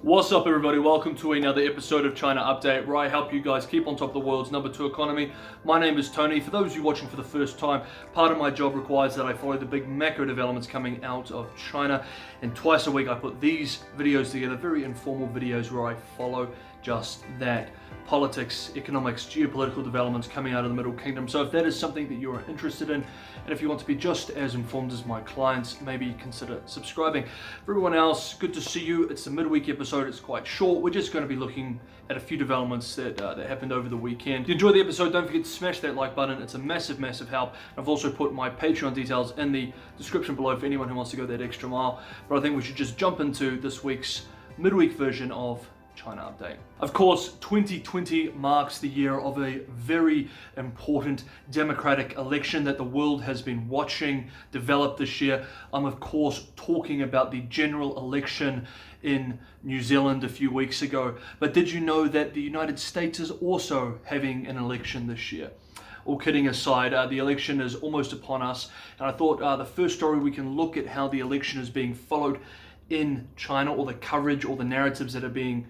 What's up, everybody? Welcome to another episode of China Update, where I help you guys keep on top of the world's number 2 economy. My name is Tony. For those of you watching for the first time, part of my job requires that I follow the big macro developments coming out of China, and twice a week I put these videos together, very informal videos where I follow just that. Politics, economics, geopolitical developments coming out of the Middle Kingdom. So if that is something that you are interested in, and if you want to be just as informed as my clients, maybe consider subscribing. For everyone else, good to see you. It's a midweek episode. It's quite short. We're just going to be looking at a few developments that happened over the weekend. If you enjoyed the episode, don't forget to smash that like button. It's a massive, massive help. I've also put my Patreon details in the description below for anyone who wants to go that extra mile. But I think we should just jump into this week's midweek version of China Update. Of course, 2020 marks the year of a very important democratic election that the world has been watching develop this year. I'm of course talking about the general election in New Zealand a few weeks ago. But did you know that the United States is also having an election this year? All kidding aside, the election is almost upon us, and I thought the first story we can look at how the election is being followed in China, or the coverage or the narratives that are being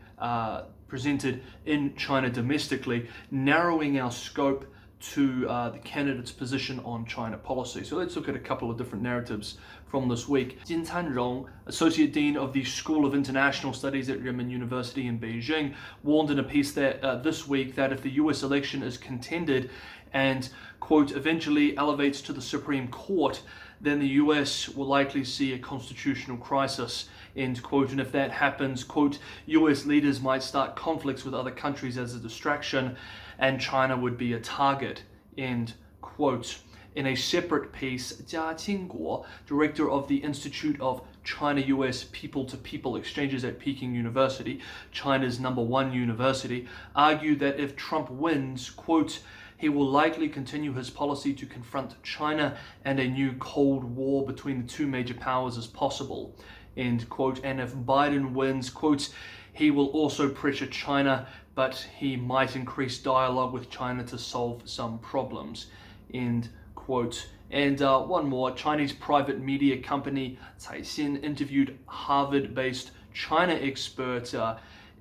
presented in China domestically, narrowing our scope to the candidate's position on China policy. So let's look at a couple of different narratives from this week. Jin Canrong, Associate Dean of the School of International Studies at Renmin University in Beijing, warned in a piece that this week that if the US election is contended and, quote, eventually elevates to the Supreme Court, then the US will likely see a constitutional crisis, end quote. And if that happens, quote, US leaders might start conflicts with other countries as a distraction, and China would be a target, end quote. In a separate piece, Jia Qingguo, director of the Institute of China-US People-to-People Exchanges at Peking University, China's #1 university, argued that if Trump wins, quote, he will likely continue his policy to confront China and a new Cold War between the two major powers is possible, end quote. And if Biden wins, quote, he will also pressure China, but he might increase dialogue with China to solve some problems, end quote. And one more, Chinese private media company Caixin interviewed Harvard-based China expert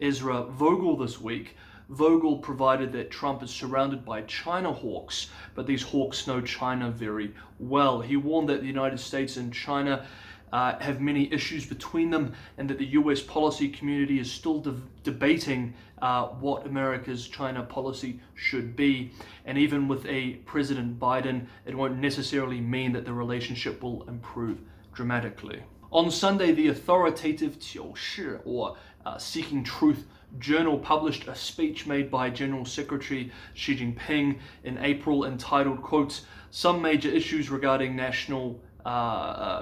Ezra Vogel this week. Vogel provided that Trump is surrounded by China hawks, but these hawks know China very well. He warned that the United States and China have many issues between them, and that the US policy community is still debating what America's China policy should be. And even with a President Biden, it won't necessarily mean that the relationship will improve dramatically. On Sunday, the authoritative 九事, or Seeking Truth journal, published a speech made by General Secretary Xi Jinping in April entitled, quote, Some Major Issues Regarding National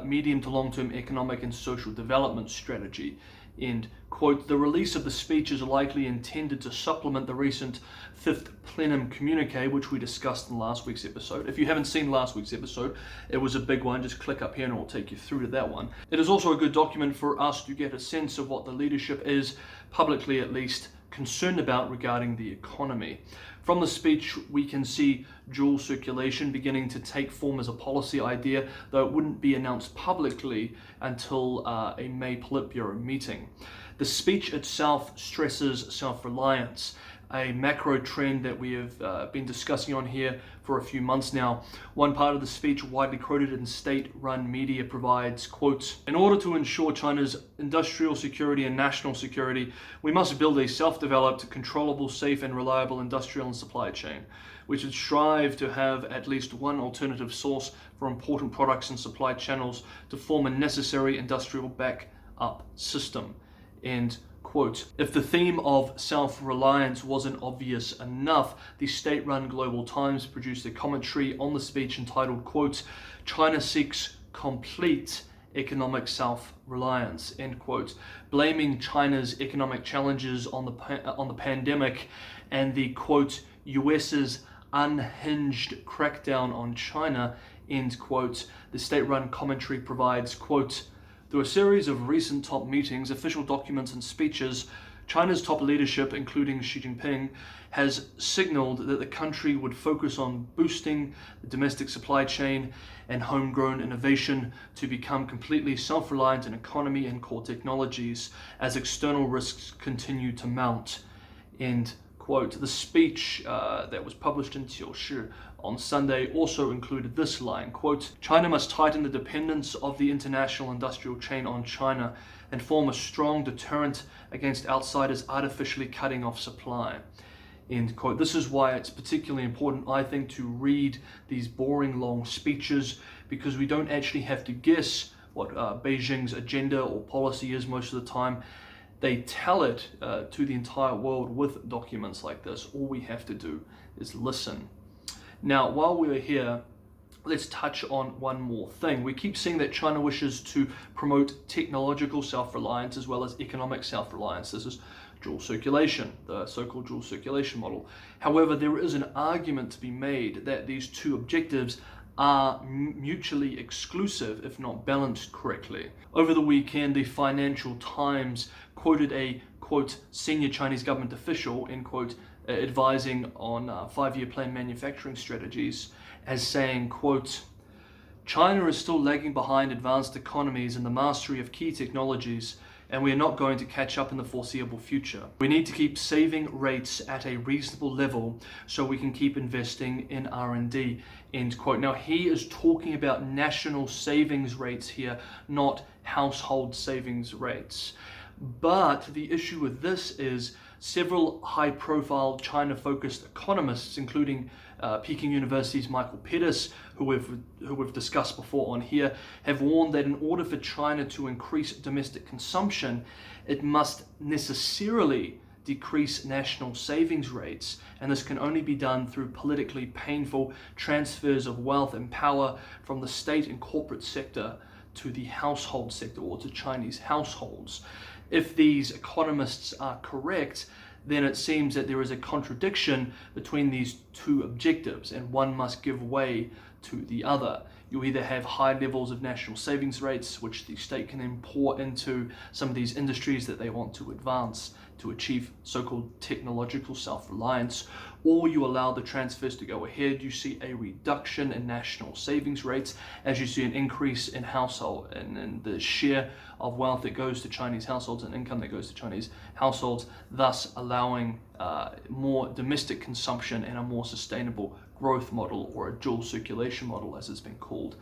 Medium to Long-Term Economic and Social Development Strategy, end quote. The release of the speech is likely intended to supplement the recent Fifth Plenum Communique, which we discussed in last week's episode. If you haven't seen last week's episode, it was a big one. Just click up here and it will take you through to that one. It is also a good document for us to get a sense of what the leadership is, publicly at least, concerned about regarding the economy. From the speech, we can see dual circulation beginning to take form as a policy idea, though it wouldn't be announced publicly until a May Politburo meeting. The speech itself stresses self-reliance, a macro trend that we have been discussing on here for a few months now. One part of the speech, widely quoted in state-run media, provides, quote, in order to ensure China's industrial security and national security, we must build a self-developed, controllable, safe and reliable industrial and supply chain. We should strive to have at least one alternative source for important products and supply channels to form a necessary industrial back-up system, end quote. If the theme of self-reliance wasn't obvious enough, the state-run Global Times produced a commentary on the speech entitled, quote, China seeks complete economic self-reliance, end quote, blaming China's economic challenges on the pandemic and the, quote, US's unhinged crackdown on China, end quote. The state-run commentary provides, quote, through a series of recent top meetings, official documents and speeches, China's top leadership, including Xi Jinping, has signaled that the country would focus on boosting the domestic supply chain and homegrown innovation to become completely self-reliant in economy and core technologies as external risks continue to mount. End quote. The speech that was published in Census on Sunday also included this line, quote, "China must tighten the dependence of the international industrial chain on China and form a strong deterrent against outsiders artificially cutting off supply." End quote. This is why it's particularly important, I think, to read these boring long speeches, because we don't actually have to guess what Beijing's agenda or policy is most of the time. They tell it to the entire world with documents like this. All we have to do is listen. Now, while we're here, let's touch on one more thing. We keep seeing that China wishes to promote technological self-reliance as well as economic self-reliance. This is dual circulation, the so-called dual circulation model. However, there is an argument to be made that these two objectives are mutually exclusive if not balanced correctly. Over the weekend, the Financial Times quoted a, quote, senior Chinese government official, end quote, advising on five-year plan manufacturing strategies as saying, quote, "China is still lagging behind advanced economies in the mastery of key technologies, and we are not going to catch up in the foreseeable future. We need to keep saving rates at a reasonable level so we can keep investing in R&D, end quote. Now, he is talking about national savings rates here, not household savings rates. But the issue with this is several high-profile China-focused economists, including Peking University's Michael Pettis, who we've discussed before on here, have warned that in order for China to increase domestic consumption, it must necessarily decrease national savings rates, and this can only be done through politically painful transfers of wealth and power from the state and corporate sector to the household sector, or to Chinese households. If these economists are correct, then it seems that there is a contradiction between these two objectives, and one must give way to the other. You either have high levels of national savings rates, which the state can then pour into some of these industries that they want to advance to achieve so-called technological self-reliance, or you allow the transfers to go ahead. You see a reduction in national savings rates as you see an increase in household and the share of wealth that goes to Chinese households and income that goes to Chinese households, thus allowing more domestic consumption and a more sustainable growth model, or a dual circulation model as it's been called.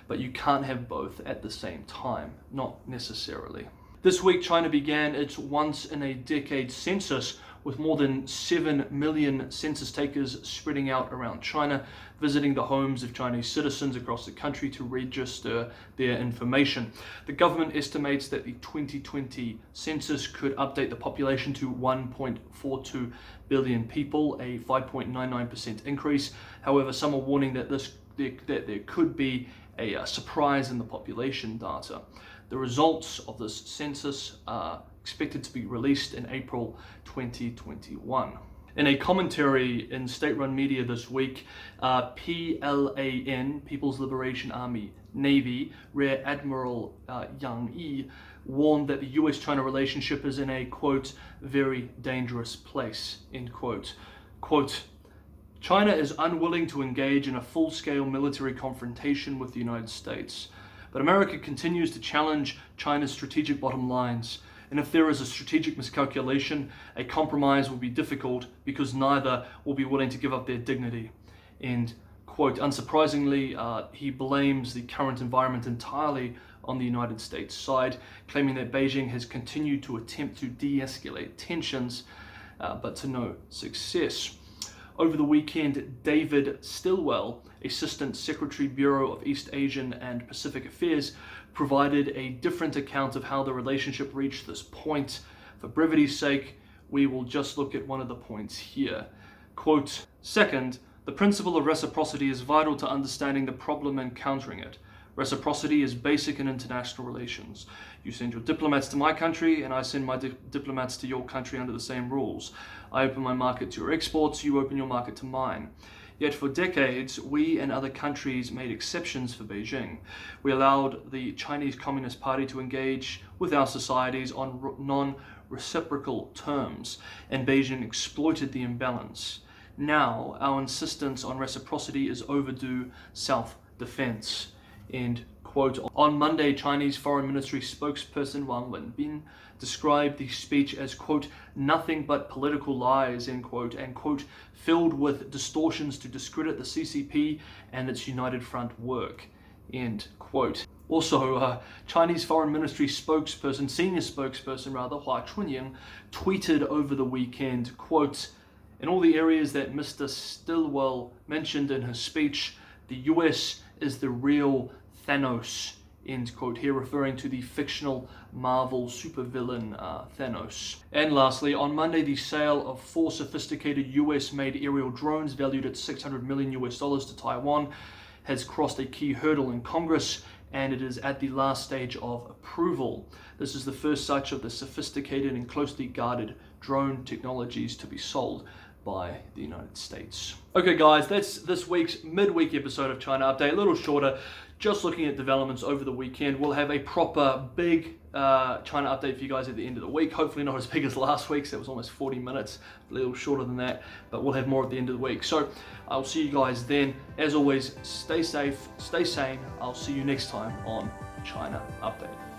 But you can't have both at the same time, not necessarily. This week, China began its once-in-a-decade census, with more than 7 million census takers spreading out around China, visiting the homes of Chinese citizens across the country to register their information. The government estimates that the 2020 census could update the population to 1.42 billion people, a 5.99% increase. However, some are warning that there could be a surprise in the population data. The results of this census are expected to be released in April 2021. In a commentary in state-run media this week, PLAN, People's Liberation Army Navy, Rear Admiral Yang Yi, warned that the US-China relationship is in a, quote, very dangerous place, end quote. Quote, "China is unwilling to engage in a full-scale military confrontation with the United States. But America continues to challenge China's strategic bottom lines. And if there is a strategic miscalculation, a compromise will be difficult because neither will be willing to give up their dignity." End quote. Unsurprisingly, he blames the current environment entirely on the United States side, claiming that Beijing has continued to attempt to de-escalate tensions, but to no success. Over the weekend, David Stilwell, Assistant Secretary, Bureau of East Asian and Pacific Affairs, provided a different account of how the relationship reached this point. For brevity's sake, we will just look at one of the points here. Quote, "Second, the principle of reciprocity is vital to understanding the problem and countering it. Reciprocity is basic in international relations. You send your diplomats to my country, and I send my diplomats to your country under the same rules. I open my market to your exports, you open your market to mine. Yet for decades, we and other countries made exceptions for Beijing. We allowed the Chinese Communist Party to engage with our societies on non-reciprocal terms, and Beijing exploited the imbalance. Now, our insistence on reciprocity is overdue self-defense. End quote. On Monday, Chinese Foreign Ministry spokesperson Wang Wenbin described the speech as, quote, nothing but political lies, end quote, and, quote, filled with distortions to discredit the CCP and its United Front work, end quote. Also, Chinese Foreign Ministry senior spokesperson Hua Chunying, tweeted over the weekend, quote, in all the areas that Mr. Stilwell mentioned in his speech, the US is the real Thanos, end quote, here referring to the fictional Marvel supervillain Thanos. And lastly, on Monday, the sale of 4 sophisticated US-made aerial drones valued at $600 million to Taiwan has crossed a key hurdle in Congress, and it is at the last stage of approval. This is the first such of the sophisticated and closely guarded drone technologies to be sold by the United States. Okay guys, that's this week's midweek episode of China Update, a little shorter, just looking at developments over the weekend. We'll have a proper big China update for you guys at the end of the week. Hopefully not as big as last week's, that was almost 40 minutes, a little shorter than that, but we'll have more at the end of the week. So I'll see you guys then. As always, stay safe, stay sane. I'll see you next time on China Update.